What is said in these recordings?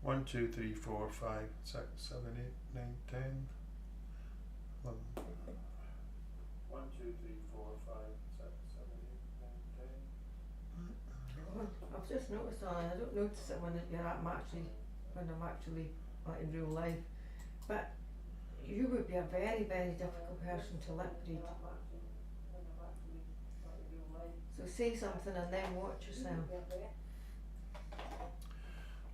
1, 2, 3, 4, 5, 6, 7, 8, 9, 10, 11. 1, 2, 3, 4, 5, 6, 7, 8, 9, 10. Well, I've just noticed on, I don't notice it when I'm actually like in real life, but you would be a very, very difficult person to lip read. So say something and then watch yourself.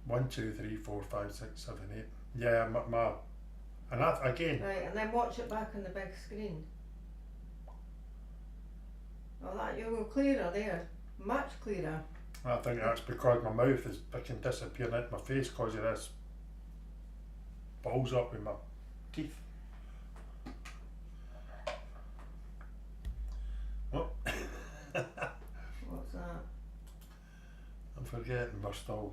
1, 2, 3, 4, 5, 6, 7, 8. Yeah, and that again. Right, and then watch it back on the big screen. Oh, that you'll go clearer there, much clearer. I think that's because my mouth is fucking disappearing out my face because of this balls up with my teeth. What? What's that? I'm forgetting we're still.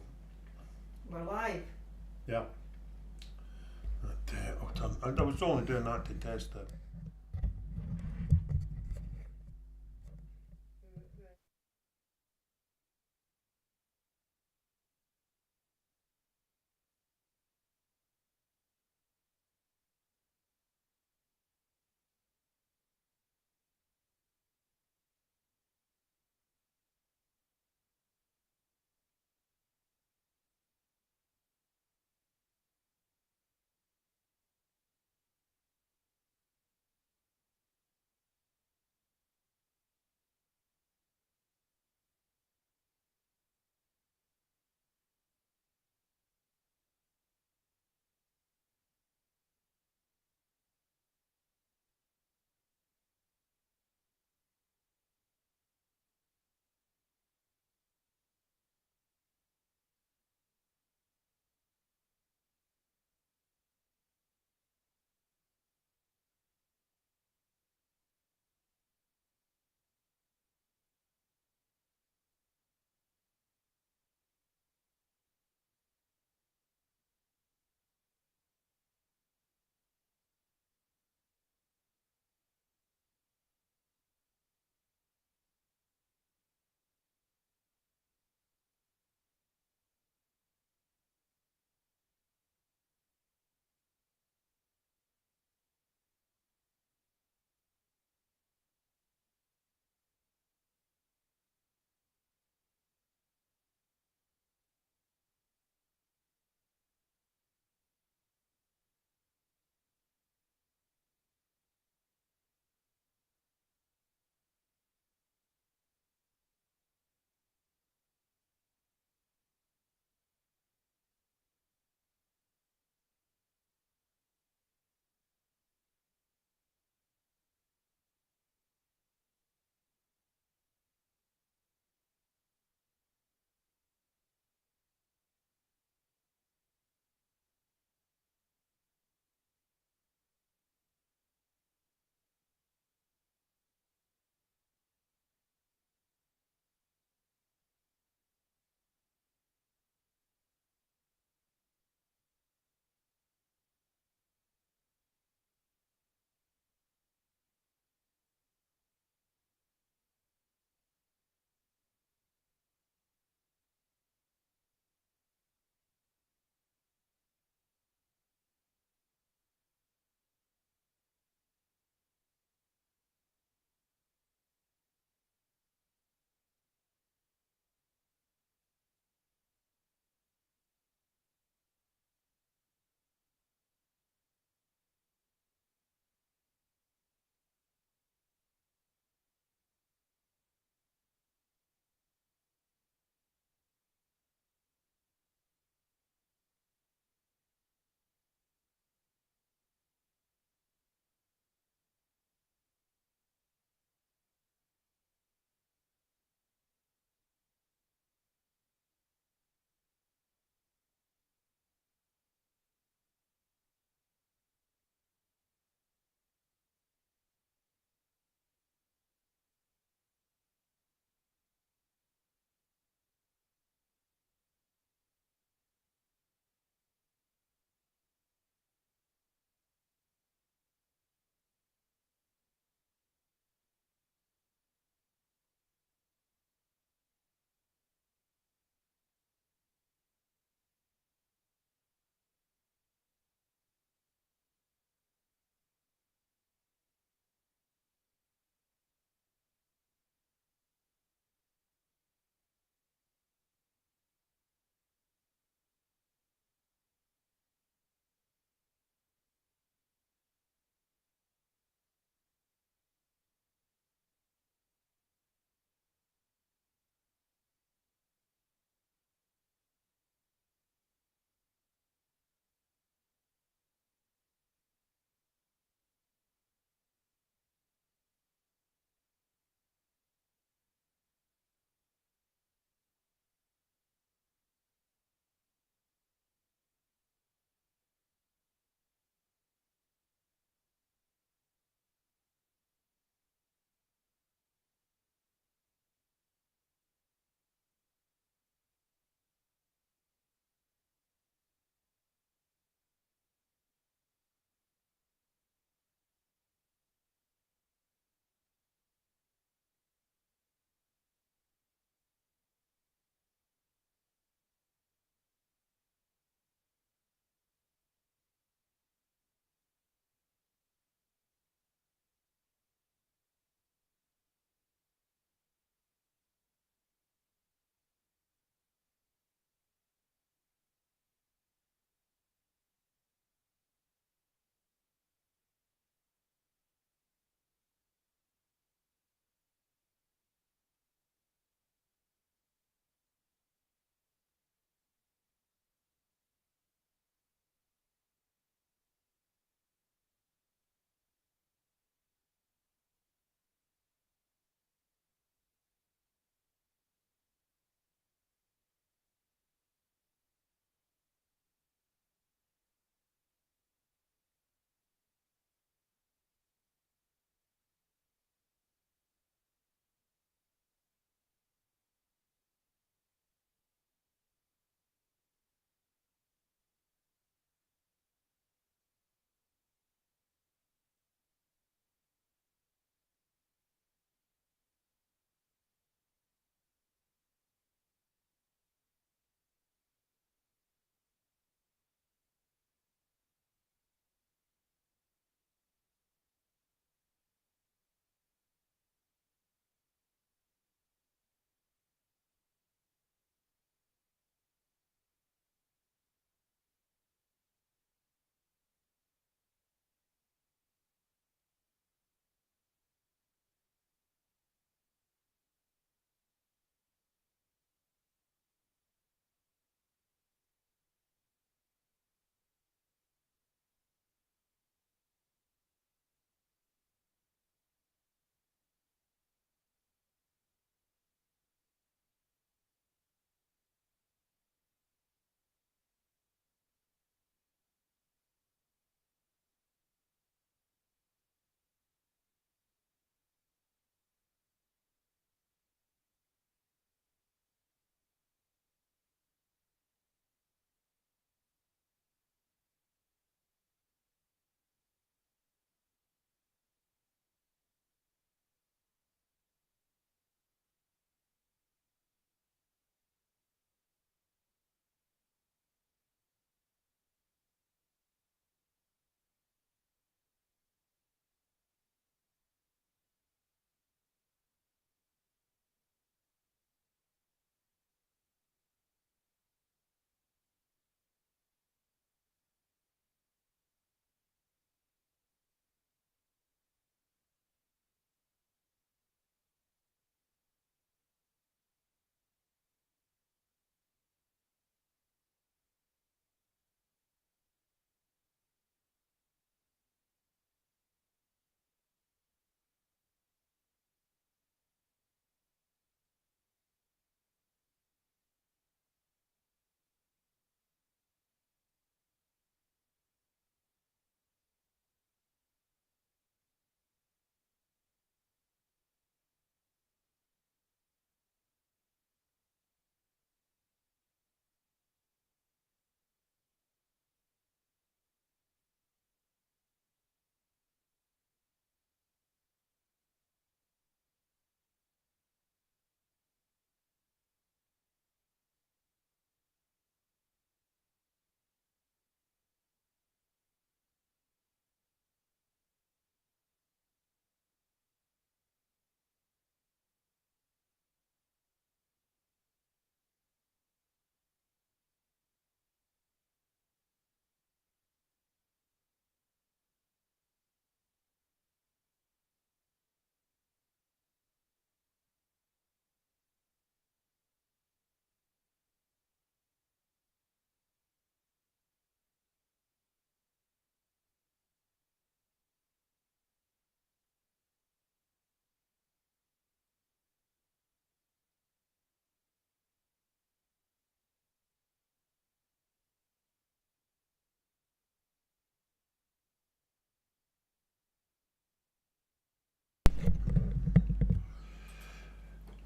We're live. Yeah. I was only doing that to test it.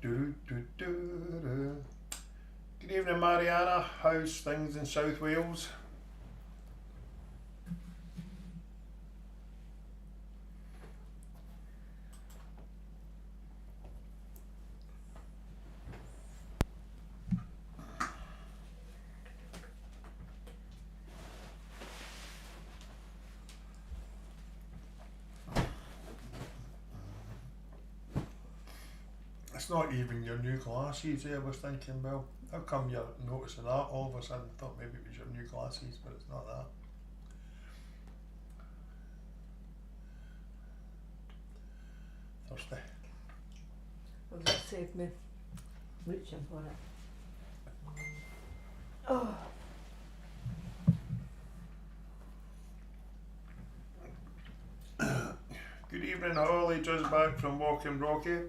Do-do-do-do-do. Good evening, Mariana. How's things in South Wales? It's not even your new glasses, I was thinking, well, how come you're noticing that all of a sudden? Thought maybe it was your new glasses, but it's not that. Thirsty. Well, that saved me reaching for it. Oh. Good evening, Holly, just back from Walking Rocky.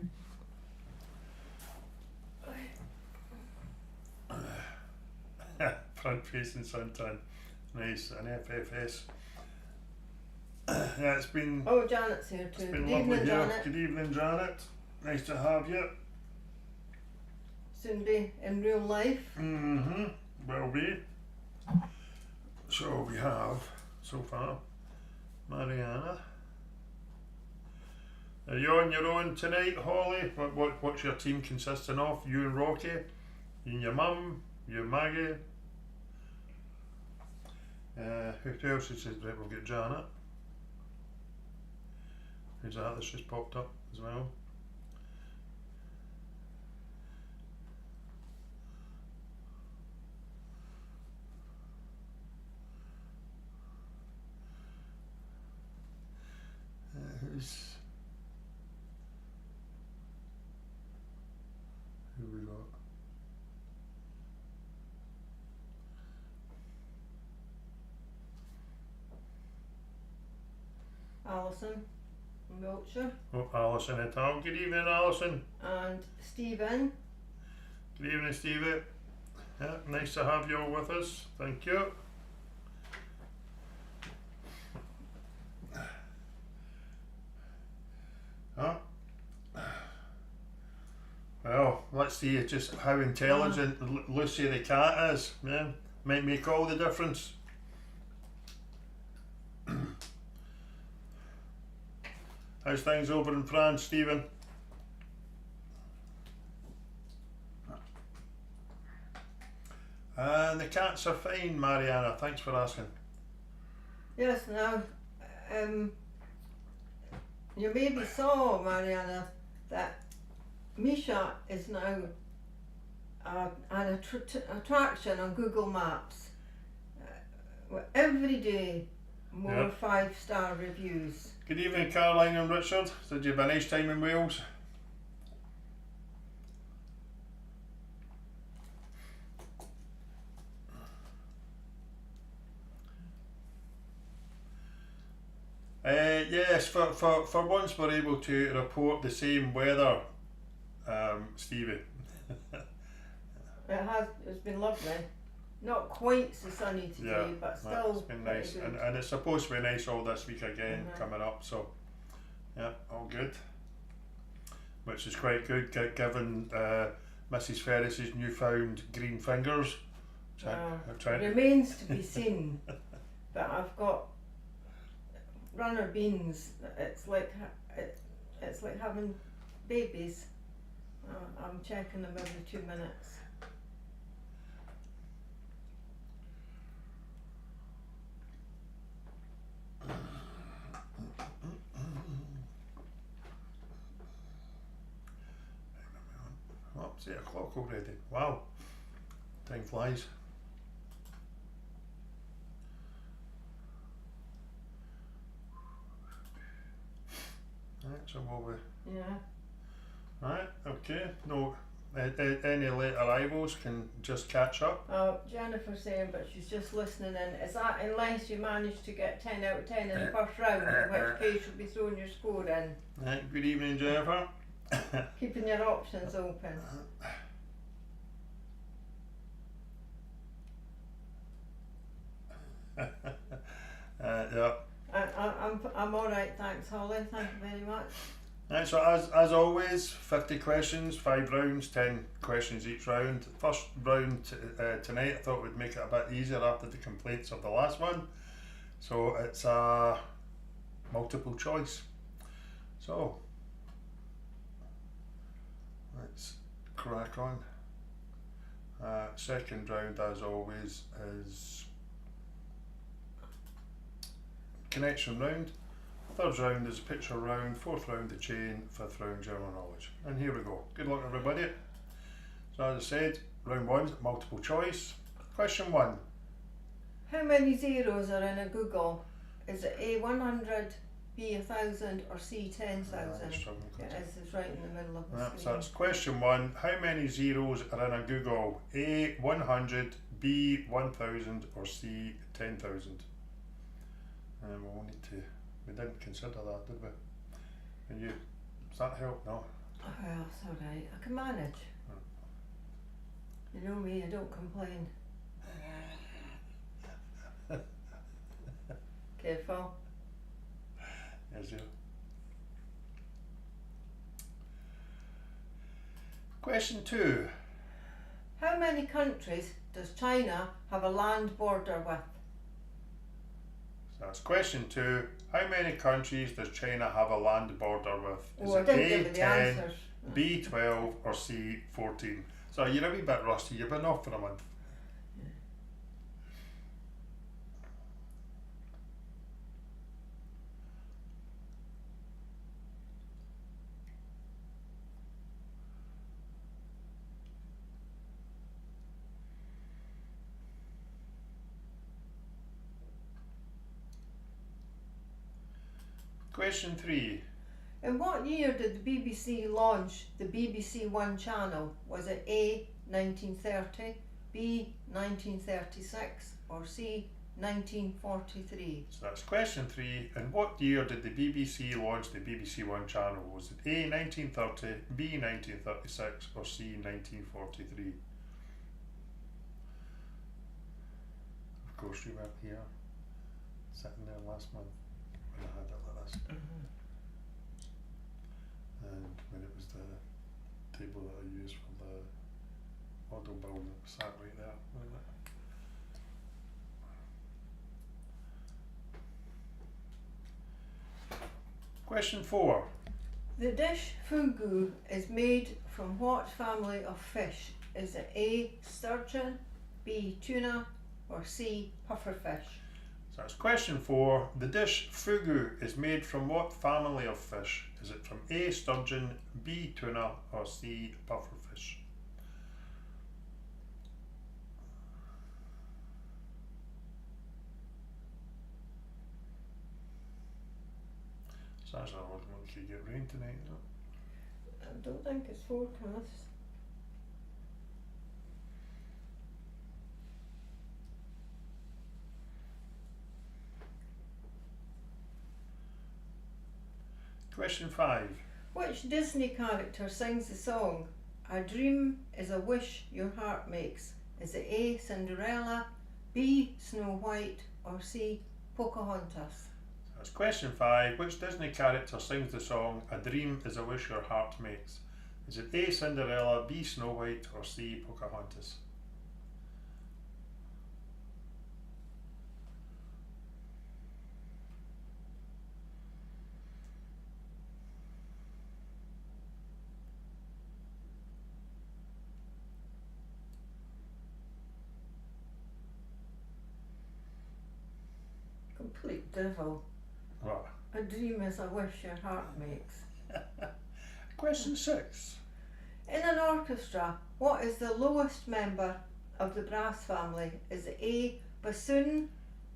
Front facing suntan. Nice, an FFS. Yeah, it's been. Oh, Janet's here too. It's been Good lovely evening, here. Janet. Good evening, Janet. Nice to have you. Soon be in real life. Mm-hmm. Will be. So we have, so far, Mariana. Are you on your own tonight, Holly? What's your team consisting of? You and Rocky? You and your mum? You and Maggie? Who else is it? Right, we'll get Janet. Who's that? That's just popped up as well. Who we got? Alison from Wiltshire. Oh, Alison et al. Good evening, Alison. And Stephen. Good evening, Stevie. Yeah, nice to have you all with us. Thank you. Huh? Well, let's see just how intelligent Lucy the cat is. Yeah, might make all the difference. How's things over in France, Stephen? And the cats are fine, Mariana. Thanks for asking. Yes, now, you maybe saw, Mariana, that Misha is now an attraction on Google Maps. Every day, more Yep. 5-star reviews. Good evening, Caroline and Richard. Did you have a nice time in Wales? Yes, for once we're able to report the same weather, Stevie. It's been lovely. Not quite so sunny today, Yeah, but still it's been pretty nice, good. and it's supposed to be nice all this week again Mhm. coming up. So, yeah, all good. Which is quite good, given Mrs. Ferris's newfound green fingers. I'm trying to. Remains to be seen, but I've got runner beans. It's like having babies. I'm checking them every 2 minutes. Oh, it's 8 o'clock already. Wow, time flies. Right, so we'll be. Yeah. Right, okay. No, any late arrivals can just catch up. Jennifer's saying, but she's just listening in. Is that unless you manage to get 10 out of 10 in the first round, in which case you'll be throwing your score in. Right, good evening, Jennifer. Keeping your options open. Yeah. I'm all right, thanks, Holly. Thank you very much. Right, so as always, 50 questions, 5 rounds, 10 questions each round. First round tonight, I thought we'd make it a bit easier after the complaints of the last one. So it's a multiple choice. So let's crack on. Second round, as always, is connection round. Third round is a picture round. Fourth round, the chain. Fifth round, general knowledge. And here we go. Good luck, everybody. So as I said, round one, multiple choice. Question 1. How many zeros are in a Google? Is it A 100, B 1000, or C 10,000? It is, it's right in the middle of the So screen. that's question 1. How many zeros are in a Google? A 100, B 1000, or C 10,000? We'll need to. We didn't consider that, did we? And you, does that help? No. Well, it's alright. I can manage. You know me, I don't complain. Careful. Yes, you. Question 2. How many countries does China have a land border with? So that's question 2. How many countries does China have a land border with? Is I it didn't A give you the 10, answers. B 12, or C 14? So you're a wee bit rusty. You've been off for a month. Question 3. In what year did the BBC launch the BBC One channel? Was it A 1930, B 1936, or C 1943? So that's question 3. In what year did the BBC launch the BBC One channel? Was it A 1930, B 1936, or C 1943? Of course you weren't here, sitting there last month when I had it like this. And when it was the table that I used for the model building, it was sat right there, wasn't it? Question 4. The dish fugu is made from what family of fish? Is it A sturgeon, B tuna, or C pufferfish? So that's question 4. The dish fugu is made from what family of fish? Is it from A sturgeon, B tuna, or C pufferfish? So that's another one you get rain tonight, isn't it? I don't think it's forecast. Question 5. Which Disney character sings the song "A dream is a wish your heart makes"? Is it A Cinderella, B Snow White, or C Pocahontas? That's question 5. Which Disney character sings the song "A dream is a wish your heart makes"? Is it A Cinderella, B Snow White, or C Pocahontas? Complete devil. What? A dream is a wish your heart makes. Question 6. In an orchestra, what is the lowest member of the brass family? Is it A bassoon,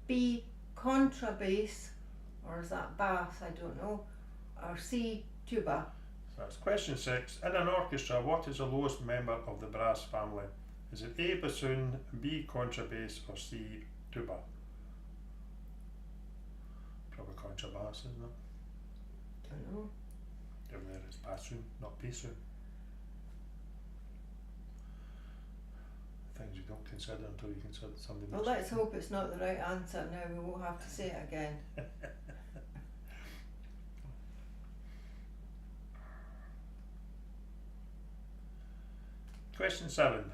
B contrabass, or is that bass? I don't know, or C tuba? So that's question 6. In an orchestra, what is the lowest member of the brass family? Is it A bassoon, B contrabass, or C tuba? Probably contrabass, isn't it? Don't know. Given that it's bassoon, not bassoon. Things you don't consider until you consider something Well, else. let's hope it's not the right answer now. We won't have to say it again. Question 7.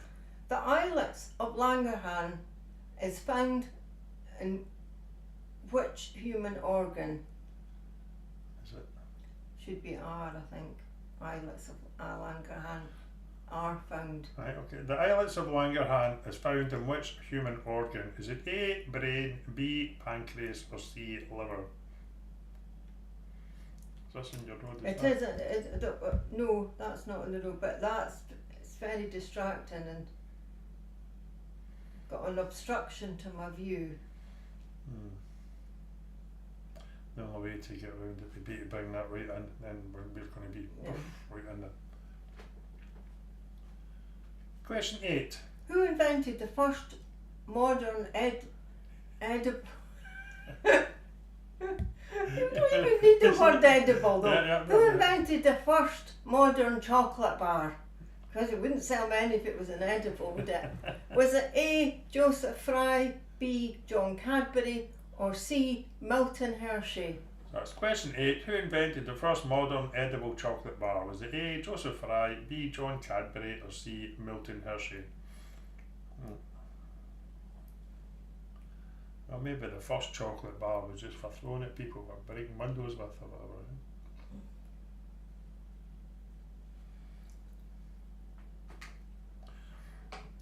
The islets of Langerhans is found in which human organ? Is it? Should be R, I think. Islets of Langerhans are found. Right, okay. The islets of Langerhans is found in which human organ? Is it A, brain, B, pancreas, or C, liver? Is this in your road? It isn't. No, that's not in the road, but it's very distracting and got an obstruction to my view. The only way to get around it would be to bring that right in, then we're going to be right in there. Question 8. Who invented the first modern edible? You don't even need the word edible though. Yeah, Who invented the first modern chocolate bar? Because it wouldn't sell many if it was an edible, would it? Was it A, Joseph Fry, B, John Cadbury, or C, Milton Hershey? That's question 8. Who invented the first modern edible chocolate bar? Was it A, Joseph Fry, B, John Cadbury, or C, Milton Hershey? Well, maybe the first chocolate bar was just for throwing at people or breaking windows with or whatever.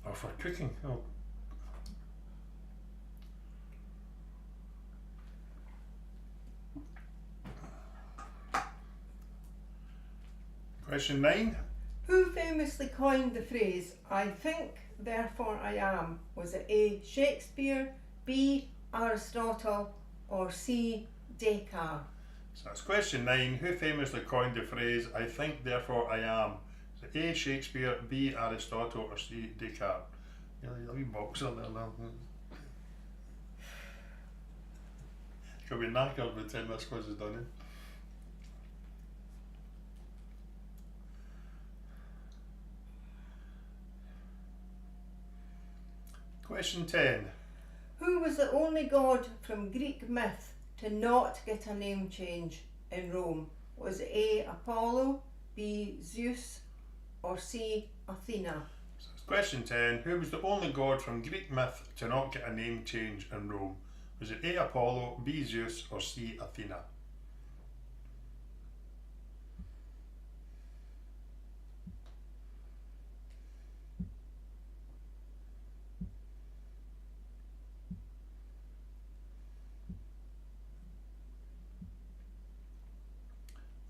Or for cooking. Oh. Question 9. Who famously coined the phrase, "I think, therefore I am"? Was it A, Shakespeare, B, Aristotle, or C, Descartes? So that's question 9. Who famously coined the phrase, "I think, therefore I am"? Is it A, Shakespeare, B, Aristotle, or C, Descartes? You're a wee boxer there now. Could be knackered by the time this quiz is done. Eh? Question 10. Who was the only god from Greek myth to not get a name change in Rome? Was it A, Apollo, B, Zeus, or C, Athena? So it's question 10. Who was the only god from Greek myth to not get a name change in Rome? Was it A, Apollo, B, Zeus, or C, Athena?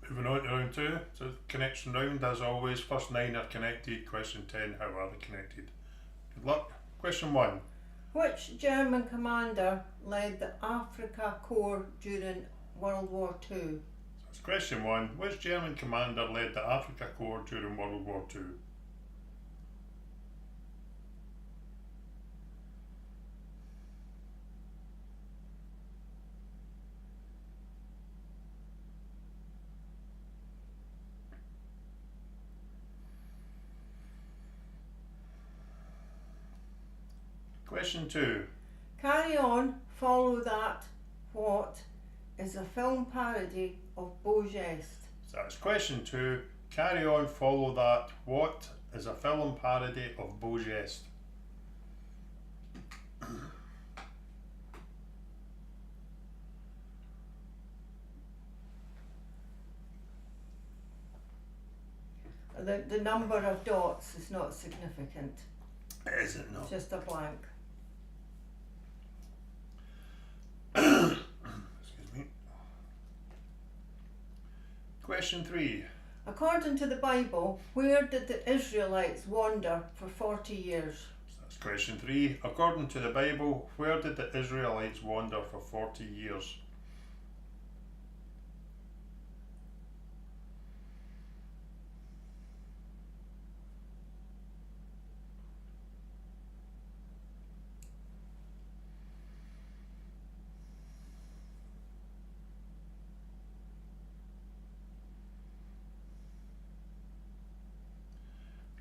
Moving on to round 2, so connection round as always. First 9 are connected, question 10, how are they connected? Good luck. Question 1. Which German commander led the Africa Corps during World War II? So that's question 1. Which German commander led the Africa Corps during World War II? Question 2. Carry On, Follow That, What is a film parody of Beau Geste? So that's question 2. Carry On, Follow That. What is a film parody of Beau Geste? The number of dots is not significant, Is it not? just a blank. Excuse me. Question 3. According to the Bible, where did the Israelites wander for 40 years? So that's question 3. According to the Bible, where did the Israelites wander for 40 years?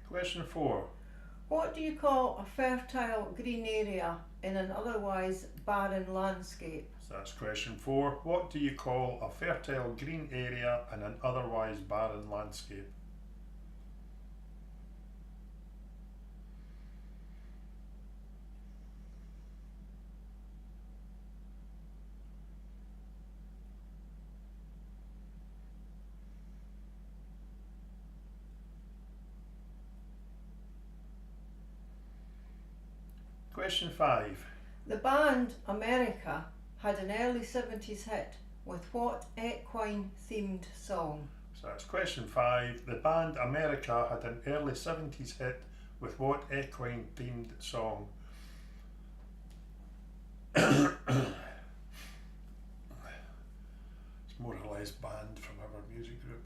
Question 4. What do you call a fertile green area in an otherwise barren landscape? So that's question 4. What do you call a fertile green area in an otherwise barren landscape? Question 5. The band America had an early 70s hit with what equine themed song? So that's question 5. The band America had an early 70s hit with what equine themed song? It's more or less banned from our music group.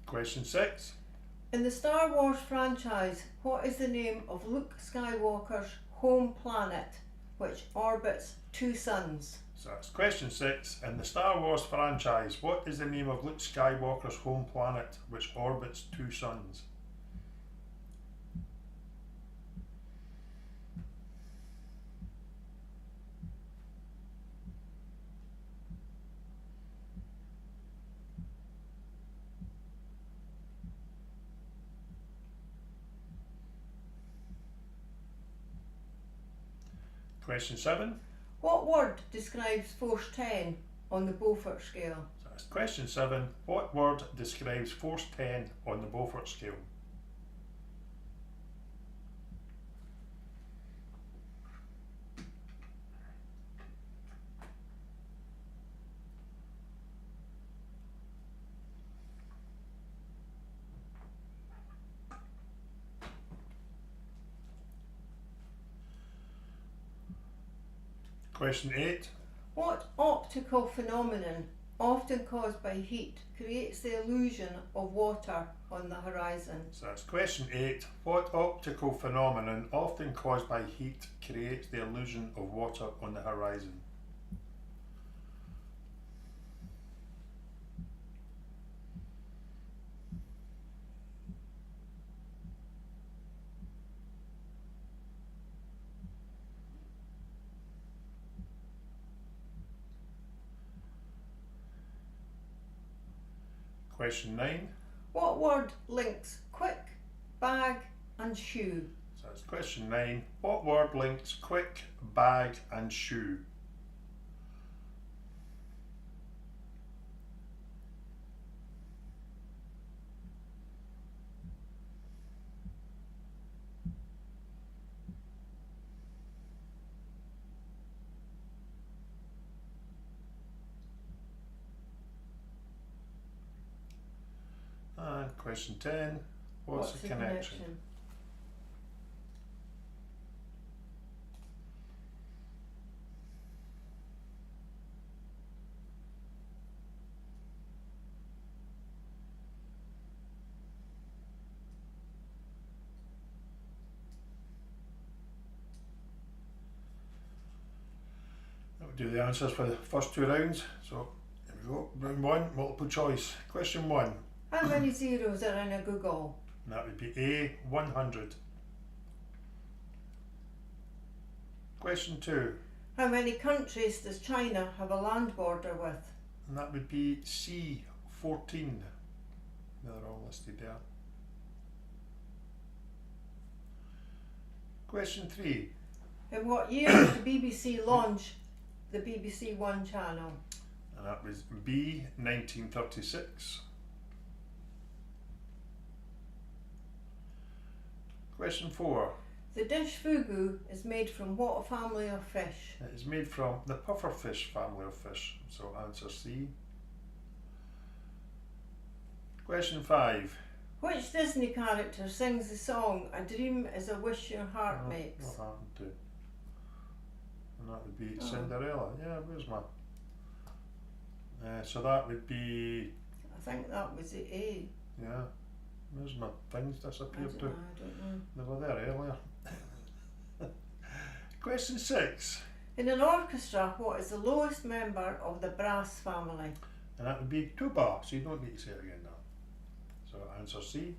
Question 6. In the Star Wars franchise, what is the name of Luke Skywalker's home planet, which orbits two suns? So that's question 6. In the Star Wars franchise, what is the name of Luke Skywalker's home planet which orbits two suns? Question 7. What word describes force 10 on the Beaufort scale? So that's question 7. What word describes force 10 on the Beaufort scale? Question 8. What optical phenomenon, often caused by heat, creates the illusion of water on the horizon? So that's question 8. What optical phenomenon, often caused by heat, creates the illusion of water on the horizon? Question 9. What word links quick, bag and shoe? So that's question 9. What word links quick, bag and shoe? And question 10. What's the connection? That would do the answers for the first 2 rounds. So here we go. Round 1, multiple choice. Question 1. How many zeros are in a Google? And that would be A, 100. Question 2. How many countries does China have a land border with? And that would be C, 14. They're all listed there. Question 3. In what year did the BBC launch the BBC One channel? And that was B, 1936. Question 4. The dish fugu is made from what family of fish? It is made from the pufferfish family of fish, so answer C. Question 5. Which Disney character sings the song "A Dream Is a Wish Your Heart Makes"? What happened to? And that would be Cinderella. Yeah, where's my? So that would be. I think that was the A. Yeah. Where's my things disappeared to? I don't know. They were there earlier. Question 6. In an orchestra, what is the lowest member of the brass family? And that would be tuba, so you don't need to say it again now. So answer C.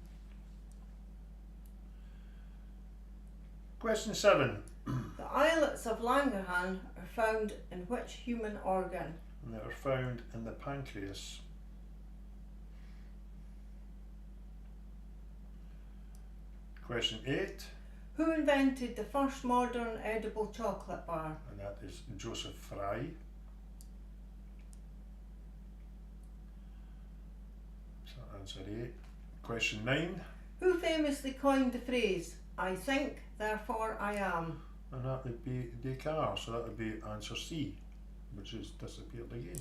Question 7. The islets of Langerhans are found in which human organ? And they are found in the pancreas. Question 8. Who invented the first modern edible chocolate bar? And that is Joseph Fry. So answer 8. Question 9. Who famously coined the phrase, I think, therefore I am? And that would be Descartes, so that would be answer C, which has disappeared again.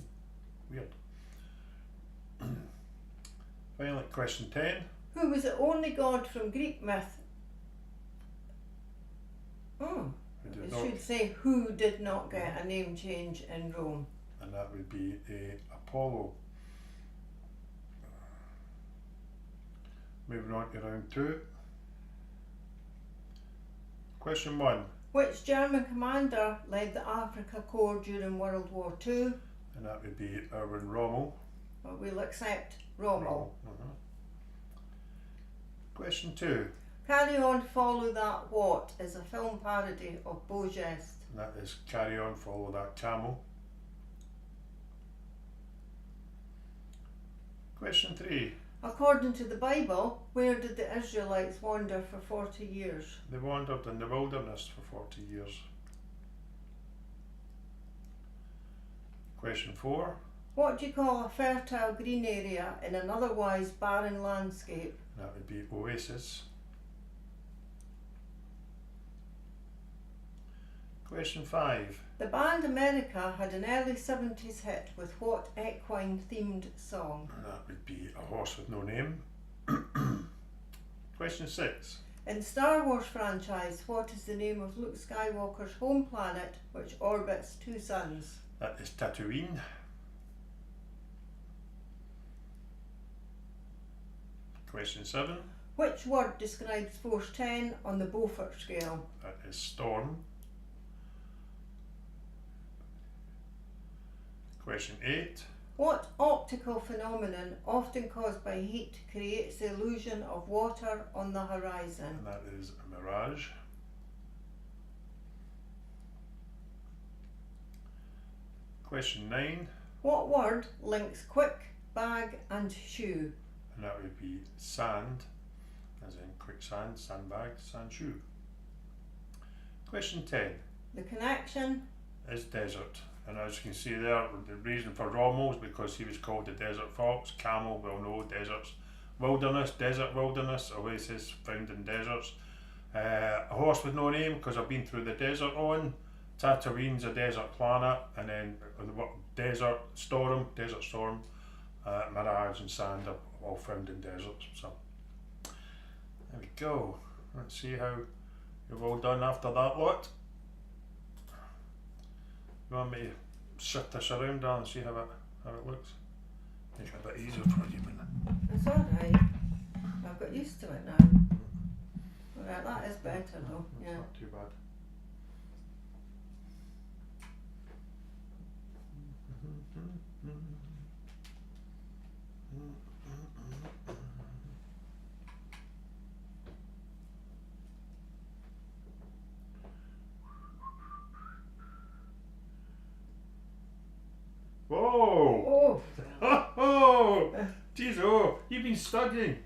Weird. Finally, question 10. Who was the only god from Greek myth? It should say who did not get a name change in Rome. And that would be Apollo. Moving on to round 2. Question 1. Which German commander led the Africa Corps during World War II? And that would be Erwin Rommel. Well, we'll accept Rommel. Question 2. Carry On, Follow That What is a film parody of Beau Geste. And that is Carry On, Follow That Camel. Question 3. According to the Bible, where did the Israelites wander for 40 years? They wandered in the wilderness for 40 years. Question 4. What do you call a fertile green area in an otherwise barren landscape? That would be oasis. Question 5. The band America had an early 70s hit with what equine themed song? And that would be A Horse with No Name. Question 6. In Star Wars franchise, what is the name of Luke Skywalker's home planet which orbits 2 suns? That is Tatooine. Question 7. Which word describes force 10 on the Beaufort scale? That is storm. Question 8. What optical phenomenon, often caused by heat, creates the illusion of water on the horizon? And that is a mirage. Question 9. What word links quick, bag and shoe? And that would be sand, as in quicksand, sandbag, sand shoe. Question 10. The connection? Is desert. And as you can see there, the reason for Rommel is because he was called the Desert Fox. Camel, well no, deserts. Wilderness, desert wilderness, oasis found in deserts. A Horse with No Name, because I've been through the desert on. Tatooine's a desert planet, and then desert storm, mirage and sand are all found in deserts. So there we go. Let's see how you've all done after that lot. You want me to shift this around down and see how it looks? Make it a bit easier for you. It's alright. I've got used to it now. Alright, that is better though. It's Yeah. not too bad. Whoa! Oh! Oh! Jeez, oh! You've been studying!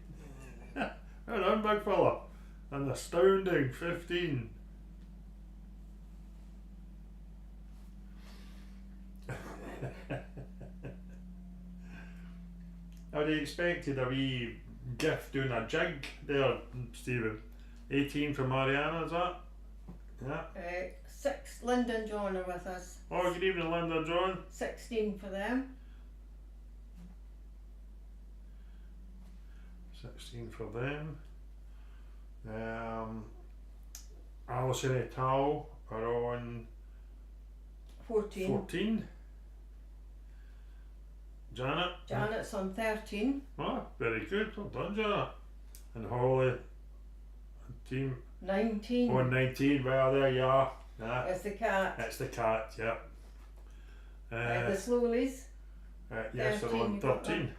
Well done, big fella! An astounding 15. I'd expected a wee gift doing a jig there, Stephen. 18 from Mariana, is that? Yeah. 6, Linda and John are with us. Oh, good evening, Linda and John. 16 for them. 16 for them. Alison et al. Are on 14. 14. Janet? Janet's on 13. Ah, very good. Well done, Janet. And Holly, team 19. on 19. Well, there you are. Yeah, It's the cat. it's the cat, yeah. The Slowies. Yes, they're 13, on you got 13.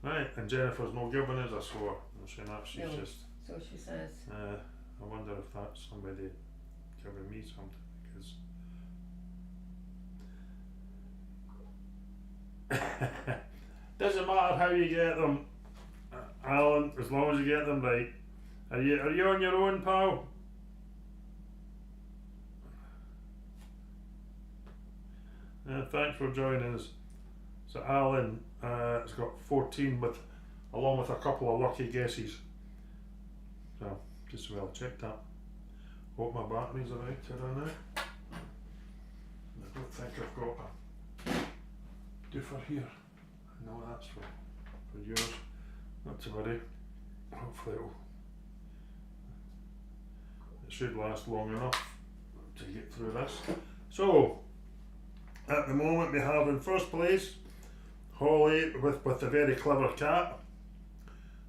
Right, and Jennifer's not giving us a score. I'm saying that she's No. just. So she says. I wonder if that's somebody giving me something, because doesn't matter how you get them, Alan, as long as you get them right. Are you on your own, pal? Thanks for joining us. So Alan has got 14 along with a couple of lucky guesses. So just well check that. Hope my batteries are right to run out. I don't think I've got a doofer here. No, that's for yours. Not to worry. Hopefully it should last long enough to get through this. So at the moment we have in first place Holly with a very clever cat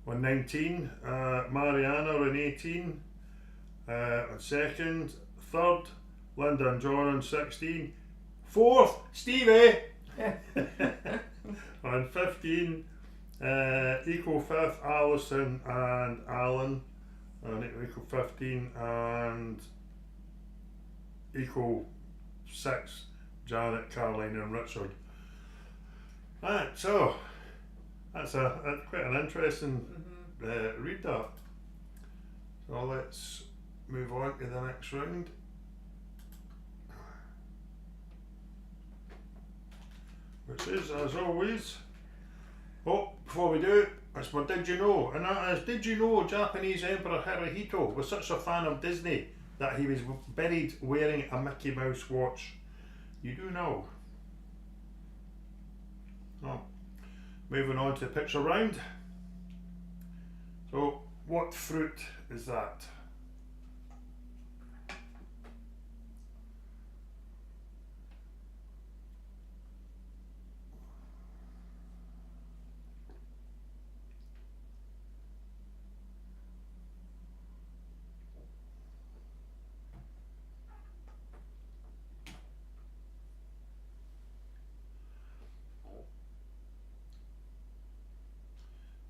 on 19, Mariana on 18, on second, third, Linda and John on 16, fourth, Stevie on 15, equal fifth, Alison and Alan on equal 15, and equal sixth, Janet, Caroline and Richard. Right, so that's quite an interesting read that. So let's move on to the next round. Which is, as always, before we do it, it's my Did You Know? And that is, did you know Japanese Emperor Hirohito was such a fan of Disney that he was buried wearing a Mickey Mouse watch? You do know. Oh. Moving on to the picture round. So, what fruit is that?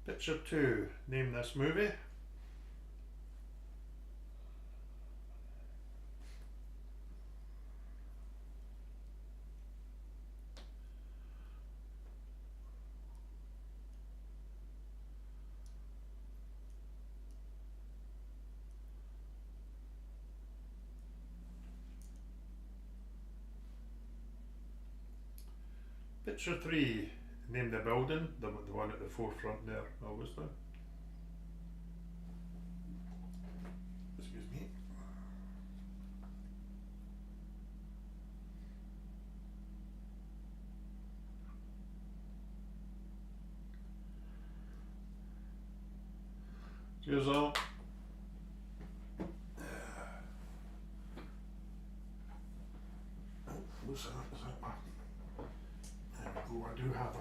Picture 2, name this movie. Picture 3, name the building, the one at the forefront there, obviously. Excuse me. Cheers all. Loosen up, is that one? There we go, I do have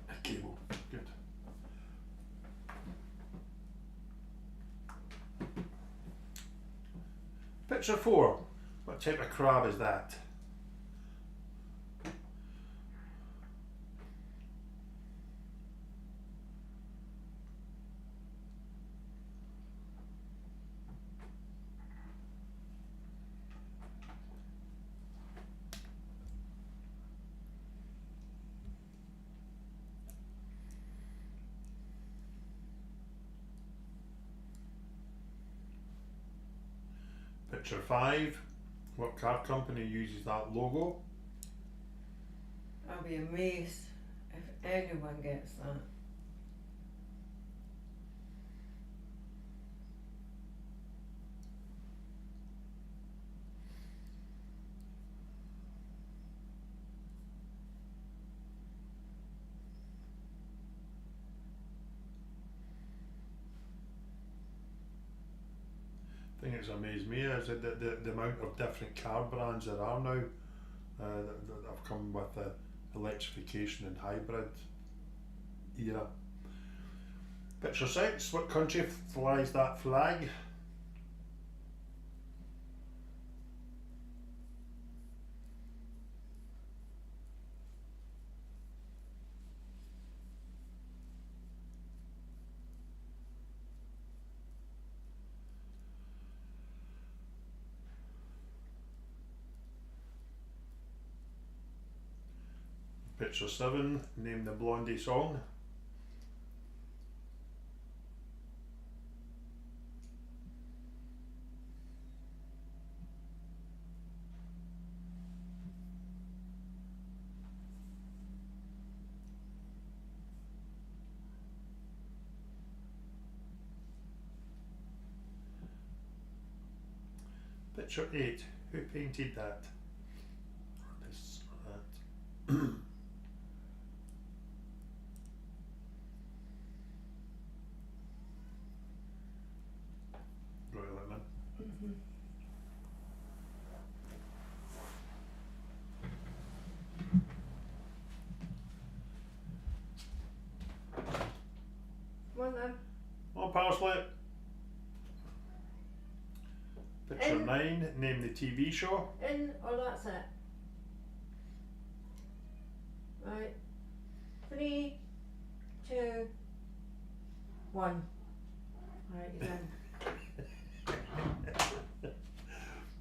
a cable. Good. Picture 4. What type of crab is that? Picture 5. What car company uses that logo? I'll be amazed if anyone gets that. The thing that's amazed me is the amount of different car brands there are now that have come with the electrification and hybrid era. Picture 6. What country flies that flag? Picture 7. Name the Blondie song. Picture 8. Who painted that? Or this or that? Right, Lemon. Mm-hmm. Come on then. On parsley. Picture In. 9. Name the TV show. In or that's it? Right. 3, 2, 1. Right, he's in.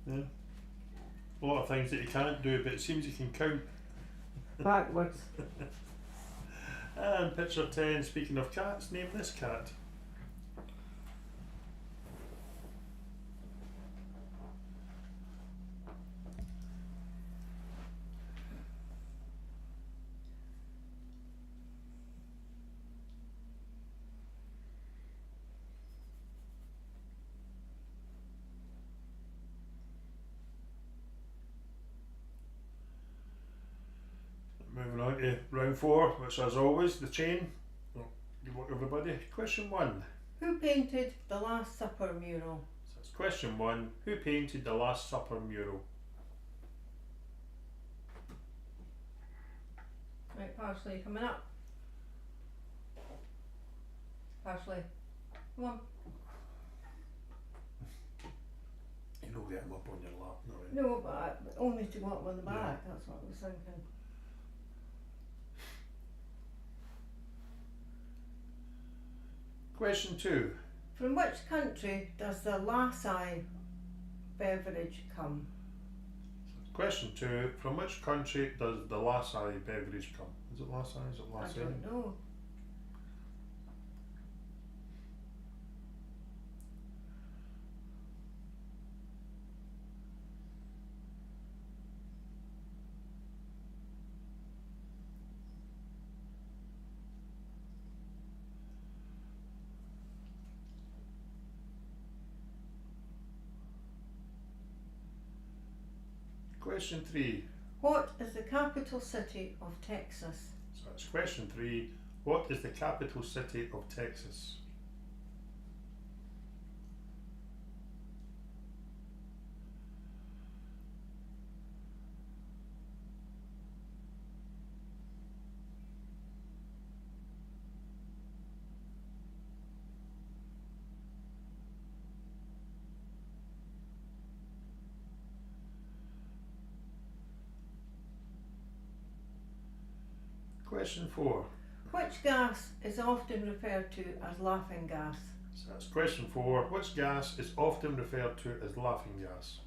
Yeah. A lot of things that you can't do, but it seems you can count. Backwards. And picture 10. Speaking of cats, name this cat. Moving on to round 4, which as always, the chain. Oh, good luck everybody. Question 1. Who painted the Last Supper mural? So it's question 1. Who painted the Last Supper mural? Right, Parsley, coming up. Parsley, come on. You know, get him up on your lap, no, right? No, but only to go up on the back, Yeah. that's what I was thinking. Question 2. From which country does the lassi beverage come? Question 2. From which country does the lassi beverage come? Is it lassi? Is it I lassi? don't know. Question 3. What is the capital city of Texas? So that's question 3. What is the capital city of Texas? Question 4. Which gas is often referred to as laughing gas? So that's question 4. Which gas is often referred to as laughing gas?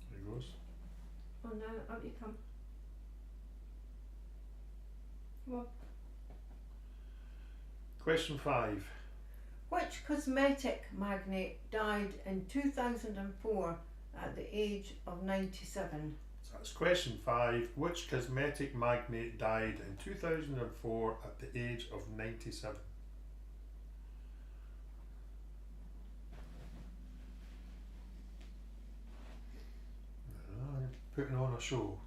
There he goes. Oh no, up you come. Come on. Question 5. Which cosmetic magnate died in 2004 at the age of 97? So that's question 5. Which cosmetic magnate died in 2004 at the age of 97? Putting on a show.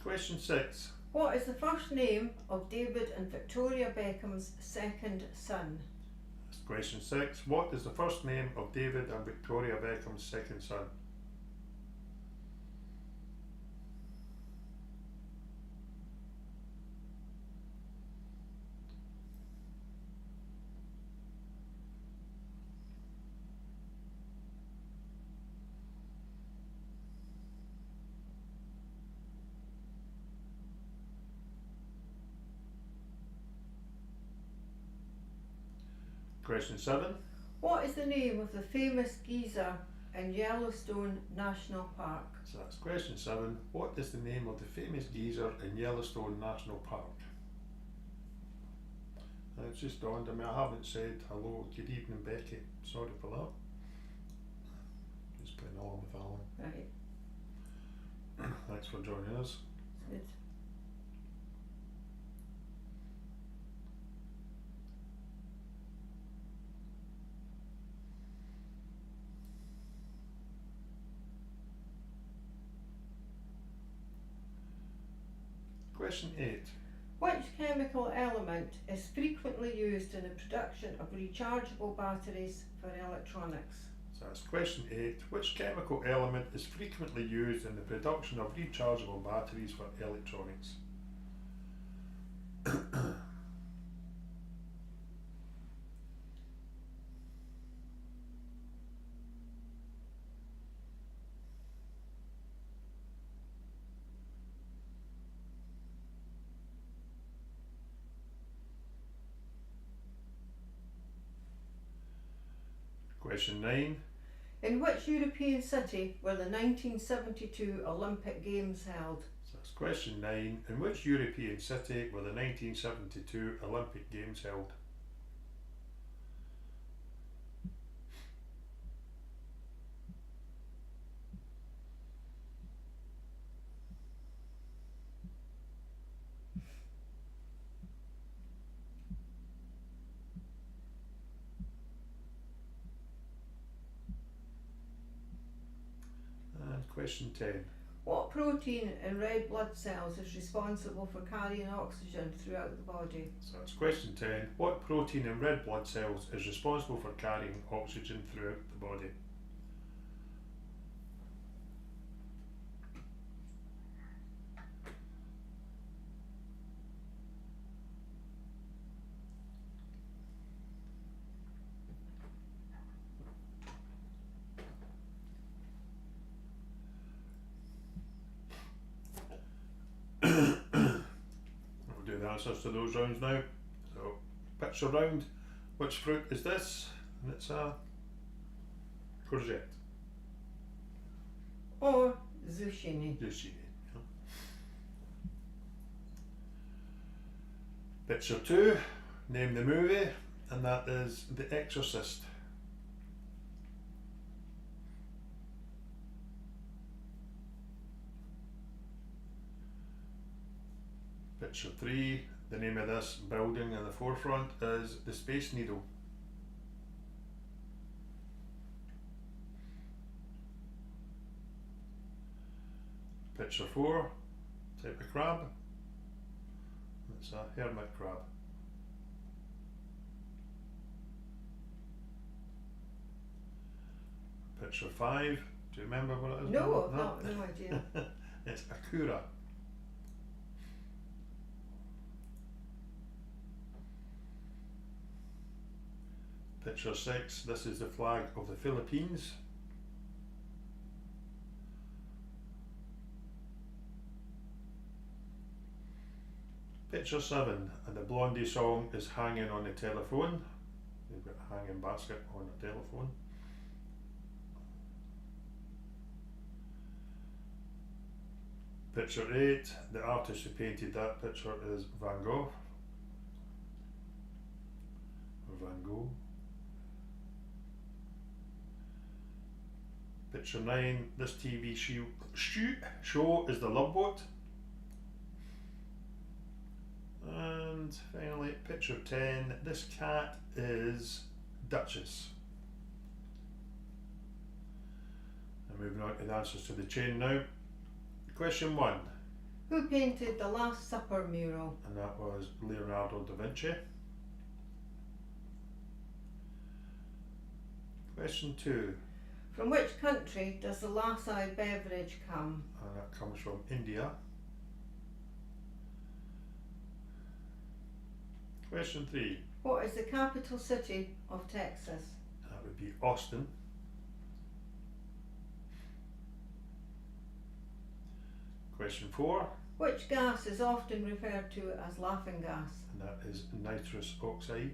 Question 6. What is the first name of David and Victoria Beckham's second son? That's question 6. What is the first name of David and Victoria Beckham's second son? Question 7. What is the name of the famous geyser in Yellowstone National Park? So that's question 7. What is the name of the famous geyser in Yellowstone National Park? And it's just dawned on me, I haven't said hello, good evening Becky, sorry for that. Just playing along with Alan. Right. Thanks for joining us. Good. Question 8. Which chemical element is frequently used in the production of rechargeable batteries for electronics? So that's question 8. Which chemical element is frequently used in the production of rechargeable batteries for electronics? Question 9. In which European city were the 1972 Olympic Games held? So that's question 9. In which European city were the 1972 Olympic Games held? And question 10. What protein in red blood cells is responsible for carrying oxygen throughout the body? So that's question 10. What protein in red blood cells is responsible for carrying oxygen throughout the body? We'll do the answers to those rounds now. So, picture round. Which fruit is this? And it's a courgette. Or zucchini? Zucchini. Yeah. Picture 2. Name the movie, and that is The Exorcist. Picture 3, the name of this building in the forefront is the Space Needle. Picture 4, type of crab, it's a hermit crab. Picture 5, do you remember what it is? No, no idea. It's Akura. Picture 6, this is the flag of the Philippines. Picture 7, and the Blondie song is Hanging on the Telephone. They've got a hanging basket on the telephone. Picture 8, the artist who painted that picture is Van Gogh. Van Gogh. Picture 9, this TV show is The Love Boat. And finally, picture 10, this cat is Duchess. And moving on to the answers to the chain now. Question 1. Who painted the Last Supper mural? And that was Leonardo da Vinci. Question 2. From which country does the Lassi beverage come? And that comes from India. Question 3. What is the capital city of Texas? That would be Austin. Question 4. Which gas is often referred to as laughing gas? And that is nitrous oxide.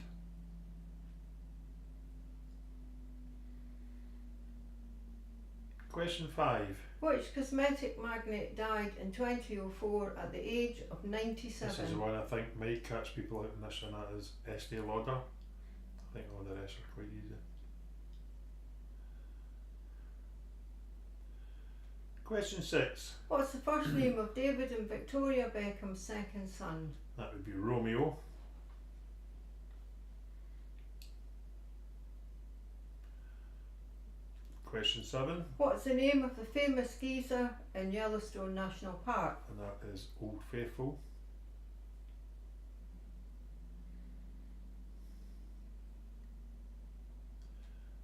Question 5. Which cosmetic magnate died in 2004 at the age of 97? This is the one I think might catch people out in this one. That is Estee Lauder. I think all the rest are quite easy. Question 6. What's the first name of David and Victoria Beckham's second son? That would be Romeo. Question 7. What's the name of the famous geyser in Yellowstone National Park? And that is Old Faithful.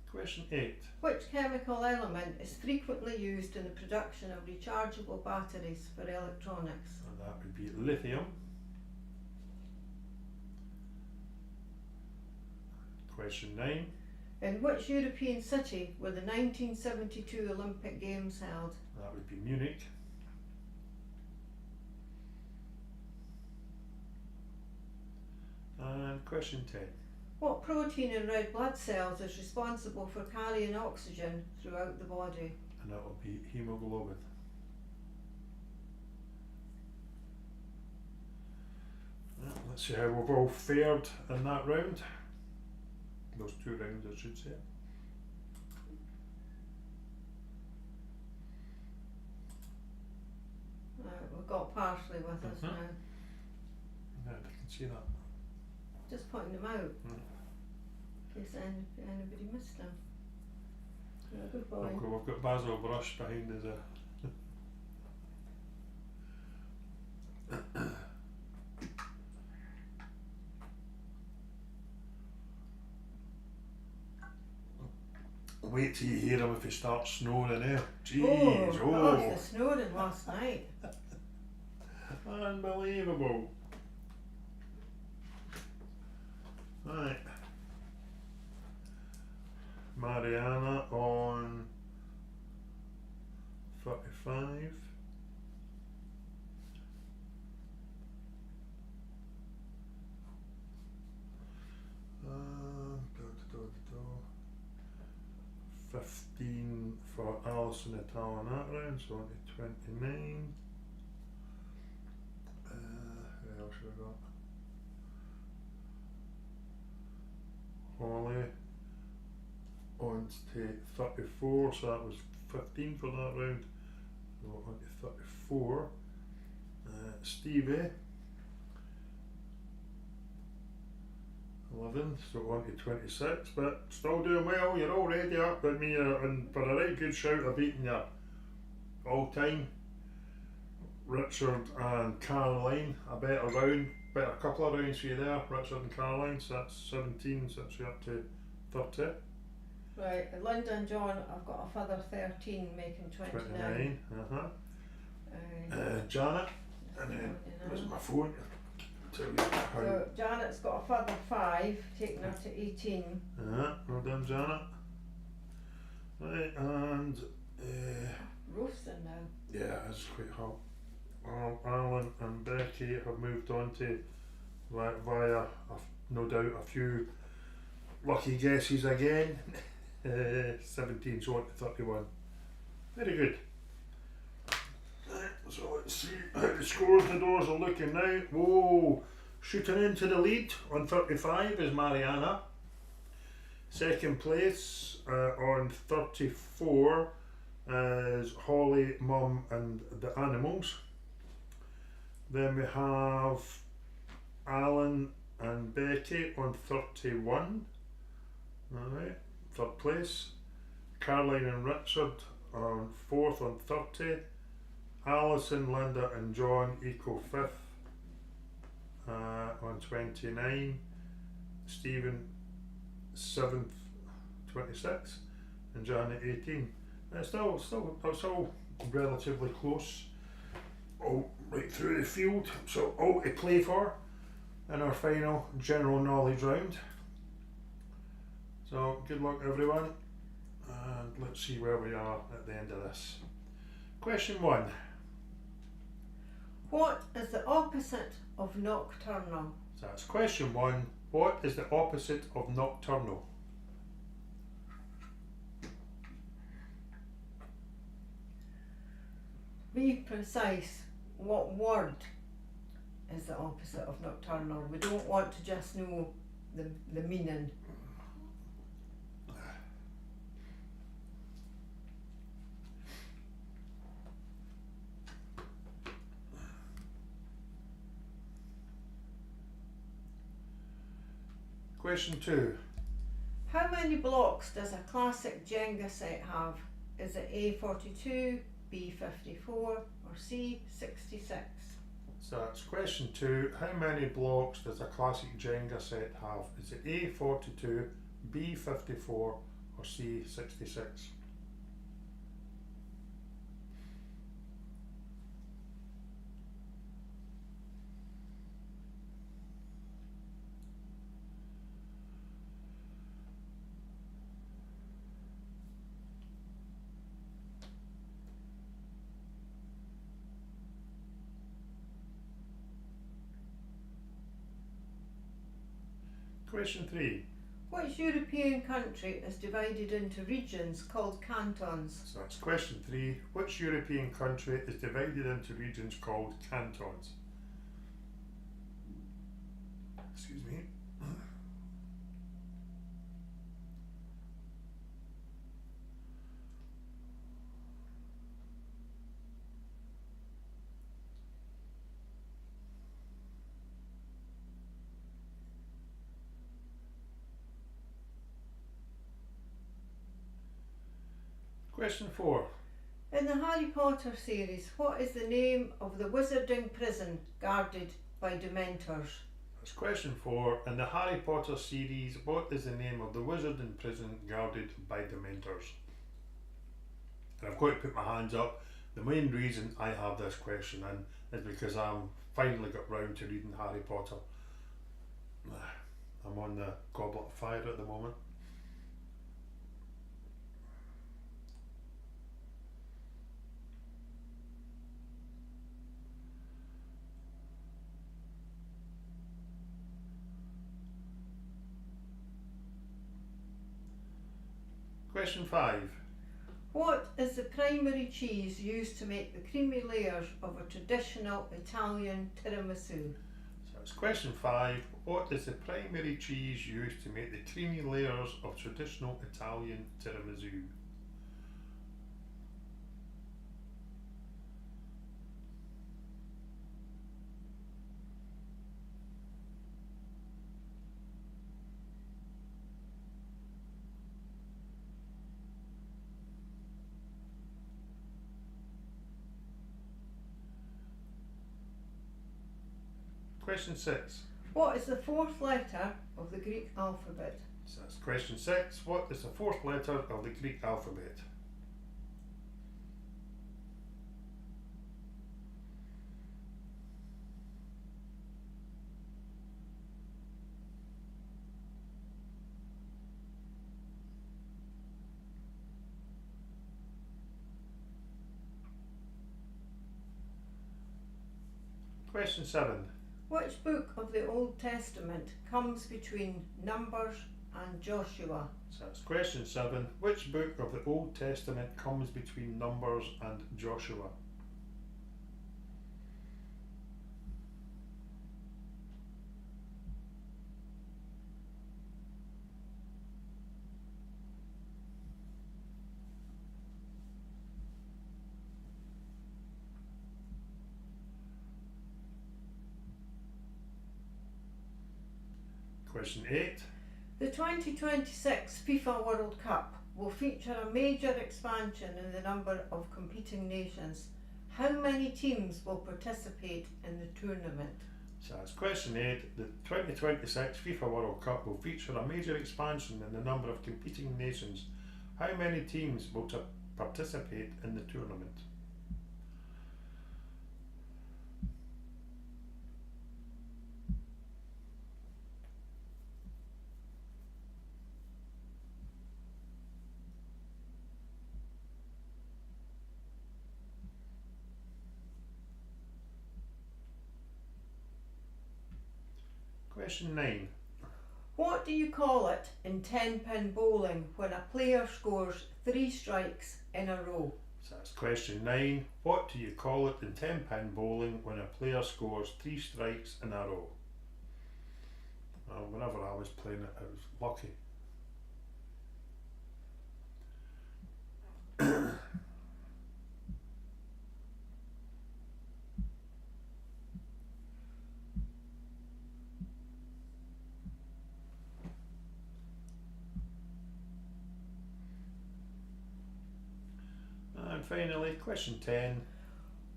Question 8. Which chemical element is frequently used in the production of rechargeable batteries for electronics? And that would be lithium. Question 9. In which European city were the 1972 Olympic Games held? That would be Munich. And question 10. What protein in red blood cells is responsible for carrying oxygen throughout the body? And that will be hemoglobin. Well, let's see how we've all fared in that round. Those 2 rounds, I should say. We've got parsley with us now. Yeah, I can see that. Just pointing them out in case anybody missed them. Yeah, good boy. We've got Basil Brush behind us there. Wait till you hear him if he starts snoring there. Jeez, that was the snoring last night. Unbelievable. Right. Mariana on 35. Da, da, da, da. 15 for Alison et al. On that round, so on to 29. Who else have we got? Holly on to 34, so that was 15 for that round. So on to 34. Stevie 11, so on to 26, but still doing well. You're already up with me, and for a right good shout of beating your all time Richard and Caroline. A better couple of rounds for you there, Richard and Caroline. So that's 17, so that's you up to 30. Right, Linda and John, I've got a further 13, making 29. Janet, and then where's my phone? Tell you how. So Janet's got a further 5, taking her to 18. Well done, Janet. Right, and Roasting now. yeah, it's quite hot. Alan and Becky have moved on to via no doubt a few lucky guesses again. 17 so on to 31. Very good. So let's see how the scores the doors are looking now. Whoa, shooting into the lead on 35 is Mariana. Second place on 34 is Holly, Mum and the Animals. Then we have Alan and Becky on 31. Alright, third place. Caroline and Richard on 4th on 30. Alison, Linda and John equal 5th on 29. Stephen 7th, 26. And Janet 18. It's still relatively close. All right through the field, so all to play for in our final general knowledge round. So good luck everyone, and let's see where we are at the end of this. Question 1. What is the opposite of nocturnal? So that's question 1. What is the opposite of nocturnal? Be precise. What word is the opposite of nocturnal? We don't want to just know the meaning. Question 2. How many blocks does a classic Jenga set have? Is it A 42, B 54 or C 66? So that's question 2. How many blocks does a classic Jenga set have? Is it A 42, B 54 or C 66? Question 3. Which European country is divided into regions called cantons? So that's question 3. Which European country is divided into regions called cantons? Excuse me. Question 4. In the Harry Potter series, what is the name of the wizarding prison guarded by Dementors? That's question 4. In the Harry Potter series, what is the name of the wizarding prison guarded by Dementors? And I've got to put my hands up. The main reason I have this question in is because I'm finally got round to reading Harry Potter. I'm on the Goblet of Fire at the moment. Question 5. What is the primary cheese used to make the creamy layers of a traditional Italian tiramisu? So it's question 5. What is the primary cheese used to make the creamy layers of traditional Italian tiramisu? Question 6. What is the fourth letter of the Greek alphabet? So that's question 6. What is the fourth letter of the Greek alphabet? Question 7. Which book of the Old Testament comes between Numbers and Joshua? So that's question 7. Which book of the Old Testament comes between Numbers and Joshua? Question 8. The 2026 FIFA World Cup will feature a major expansion in the number of competing nations. How many teams will participate in the tournament? So that's question 8. The 2026 FIFA World Cup will feature a major expansion in the number of competing nations. How many teams will participate in the tournament? Question 9. What do you call it in 10-pin bowling when a player scores 3 strikes in a row? So that's question 9. What do you call it in 10-pin bowling when a player scores 3 strikes in a row? Well, whenever I was playing it, I was lucky. And finally, question 10.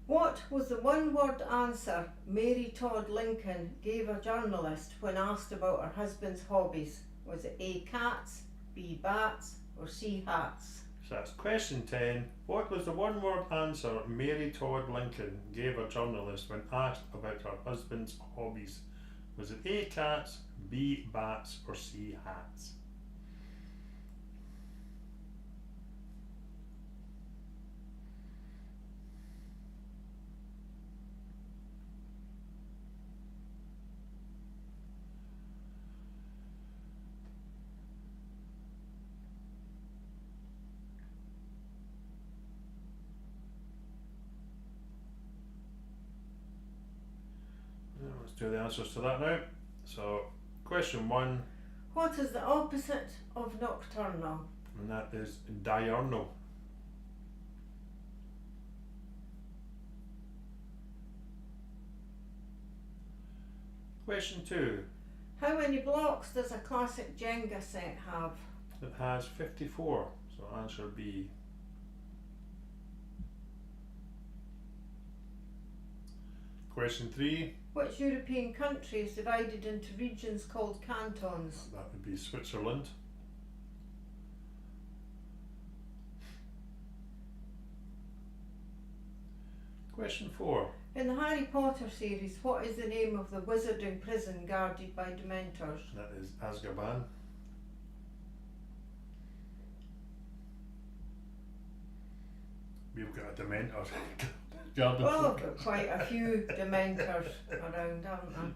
What was the one-word answer Mary Todd Lincoln gave a journalist when asked about her husband's hobbies? Was it A, cats, B, bats, or C, hats? So that's question 10. What was the one-word answer Mary Todd Lincoln gave a journalist when asked about her husband's hobbies? Was it A, cats, B, bats, or C, hats? Let's do the answers to that now. So, question 1, What is the opposite of nocturnal? and that is diurnal. Question 2, How many blocks does a classic Jenga set have? it has 54, so answer B. Question 3, Which European country is divided into regions called cantons? that would be Switzerland. Question 4, In the Harry Potter series, what is the name of the wizarding prison guarded by Dementors? that is Azkaban. We've got a Dementor. Garden. Well, I've got quite a few Dementors around, haven't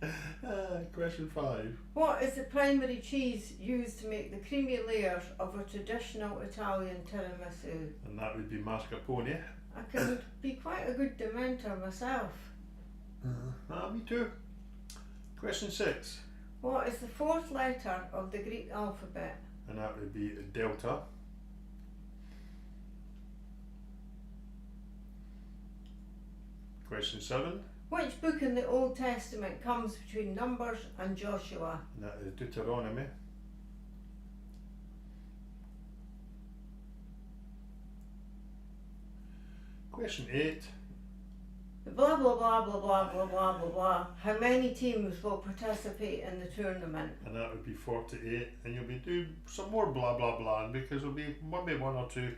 I? Question 5. What is the primary cheese used to make the creamy layers of a traditional Italian tiramisu? And that would be mascarpone. I can be quite a good Dementor myself. Me too. Question 6. What is the fourth letter of the Greek alphabet? And that would be delta. Question 7. Which book in the Old Testament comes between Numbers and Joshua? And that is Deuteronomy. Question 8. The blah blah blah blah blah blah blah blah blah. How many teams will participate in the tournament? And that would be 48. And you'll be doing some more blah blah blah because there'll be maybe one or two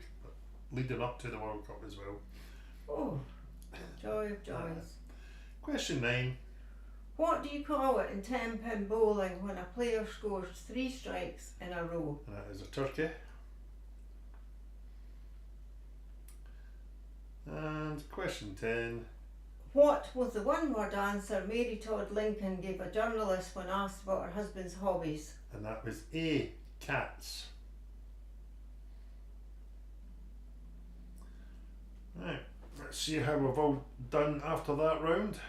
leading up to the World Cup as well. Oh, joy of joys. Question 9. What do you call it in 10-pin bowling when a player scores 3 strikes in a row? And that is a turkey. And question 10. What was the one-word answer Mary Todd Lincoln gave a journalist when asked about her husband's hobbies? And that was A, cats. Right, let's see how we've all done after that round.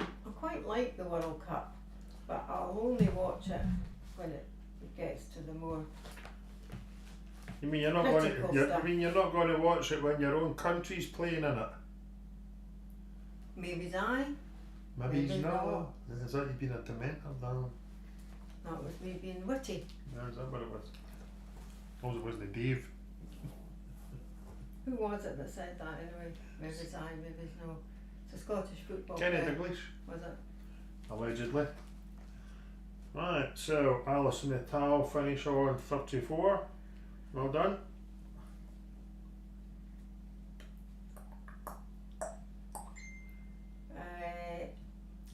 I quite like the World Cup, but I'll only watch it when it gets to the more You mean you're not going critical to? stuff. I mean you're not going to watch it when your own country's playing in it. Maybe I. Maybe Maybe not. Is that you been a dementor, Dan? That was me being witty. No, is that what it was? Suppose it was the Dave. Who was it that said that anyway? Maybe it's I, maybe it's no. It's a Scottish football Kenny player. Dalglish, Was it? allegedly. Right, so Alison Natal finish on 34. Well done.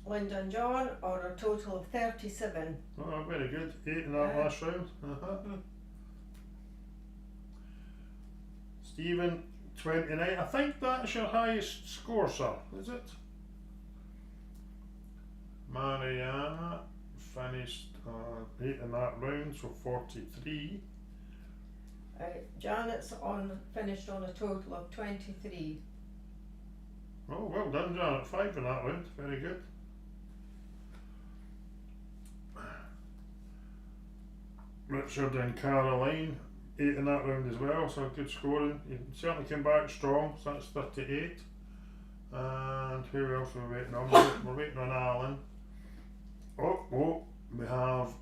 Linda and John, or a total of 37. Oh, very good. 8 in that last round. Stephen, 29. I think that's your highest score, sir, is it? Mariana finished 8 in that round, so 43. Janet's finished on a total of 23. Oh, well done, Janet. 5 in that round. Very good. Richard and Caroline, 8 in that round as well, so good scoring. You certainly came back strong, so that's 38. And who else are we waiting on? We're waiting on Alan. Oh, we have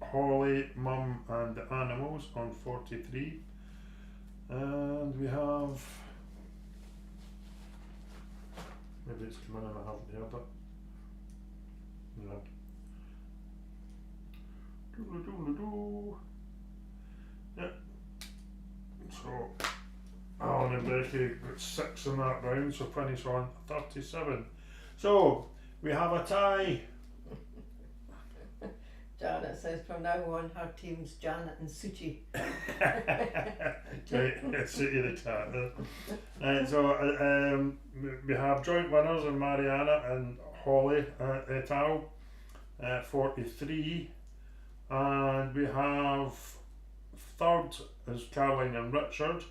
Holly, Mum and the Animals on 43. And we have, maybe it's come in and I haven't heard it. No. Doodle-doodle-doo. Yep. So Alan and Becky got 6 in that round, so finish on 37. So we have a tie. Janet says from now on her team's Janet and Suchi. Right, City the cat. So we have joint winners in Mariana and Holly et al. 43. And we have third is Caroline and Richard.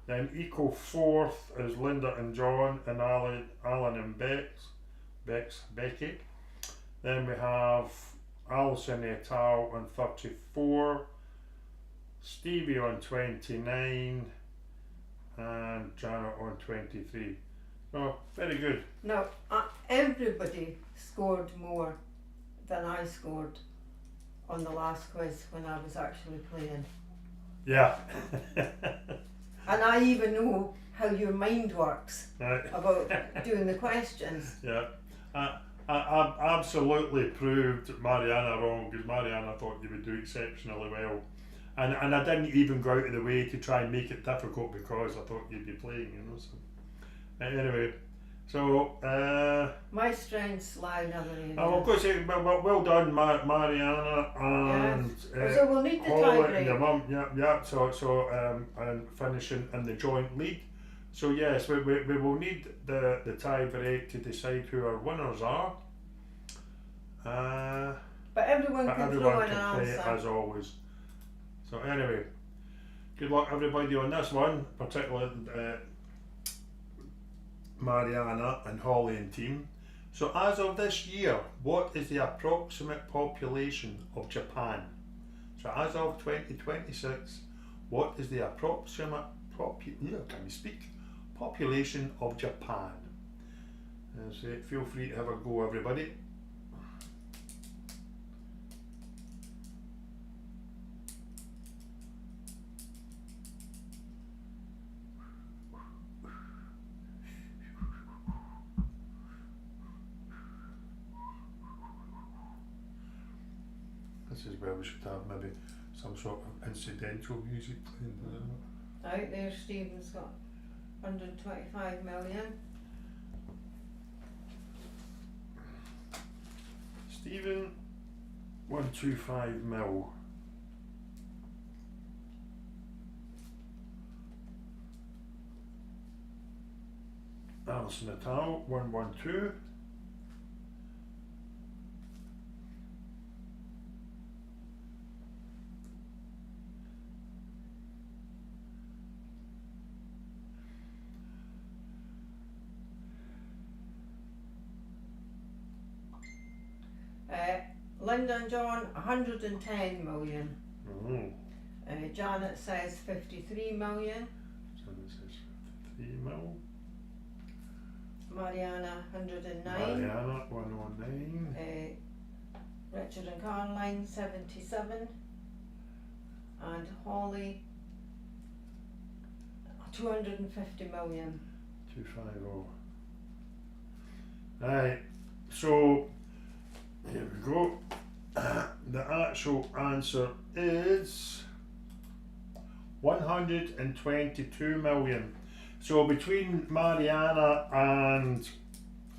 Then equal fourth is Linda and John, and Alan and Becky. Then we have Alison et al. On 34, Stevie on 29, and Janet on 23. So very good. Now everybody scored more than I scored on the last quiz when I was actually playing. Yeah. And I even know how your mind works Right. about doing the questions. Yeah. I absolutely proved Mariana wrong, because Mariana thought you would do exceptionally well. And I didn't even go out of the way to try and make it difficult, because I thought you'd be playing, you know. So anyway, so My strengths lie in other areas. I'm going to say well done, Mariana and So we'll need the Holly and tiebreak. your mum. Yeah. So and finishing in the joint lead. So yes, we will need the tie break to decide who our winners are. But everyone But can everyone throw in can an play answer. as always. So anyway, good luck everybody on this one, particularly Mariana and Holly and team. So as of this year, what is the approximate population of Japan? So as of 2026, what is the approximate population of Japan? So feel free to have a go, everybody. This is where we should have maybe some sort of incidental music playing. Out there, Stephen's got 125 million. Stephen, 125 mil. Alison et al, 112. Linda and John, 110 million. Mm. Janet says 53 million. So this is 53 mil. Mariana, 109. Mariana, 109. Richard and Caroline, 77. And Holly, 250 million. 250. Right, so here we go. The actual answer is 122 million. So between Mariana and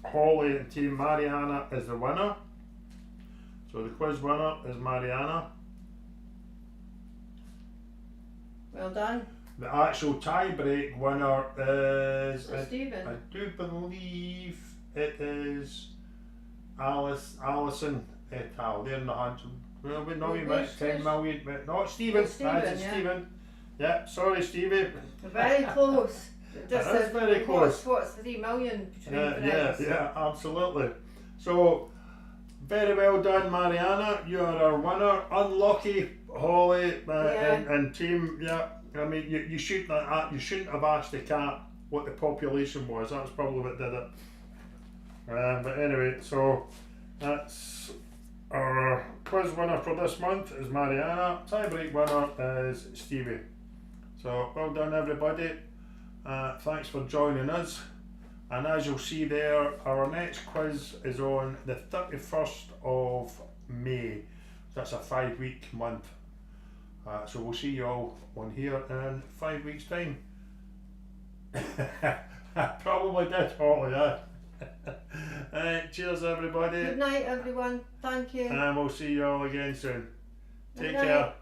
Holly and team, Mariana is the winner. So the quiz winner is Mariana. Well done. The actual tie-break winner is, So Stephen. I do believe it is Alison et al. They're in the hunt. Well, we know you Well, met 10 million, but not Stephen. It's Stephen, It's yeah. Stephen. Yeah, sorry, Stevie. Very close. Just That is says, very close. What's 3 million between Yeah, friends? yeah, absolutely. So, very well done, Mariana. You are our winner. Unlucky, Holly and team. Yeah, I mean, you shouldn't have asked the cat what the population was. That's probably what did it. But anyway, so that's our quiz winner for this month is Mariana. Tiebreak winner is Stevie. So well done, everybody. Thanks for joining us. And as you'll see there, our next quiz is on the 31st of May. That's a 5-week month. So we'll see you all on here in 5 weeks' time. I probably did, Holly, yeah. Cheers, everybody. Good night, everyone. Thank you. And we'll see you all again soon. Good Take night. care.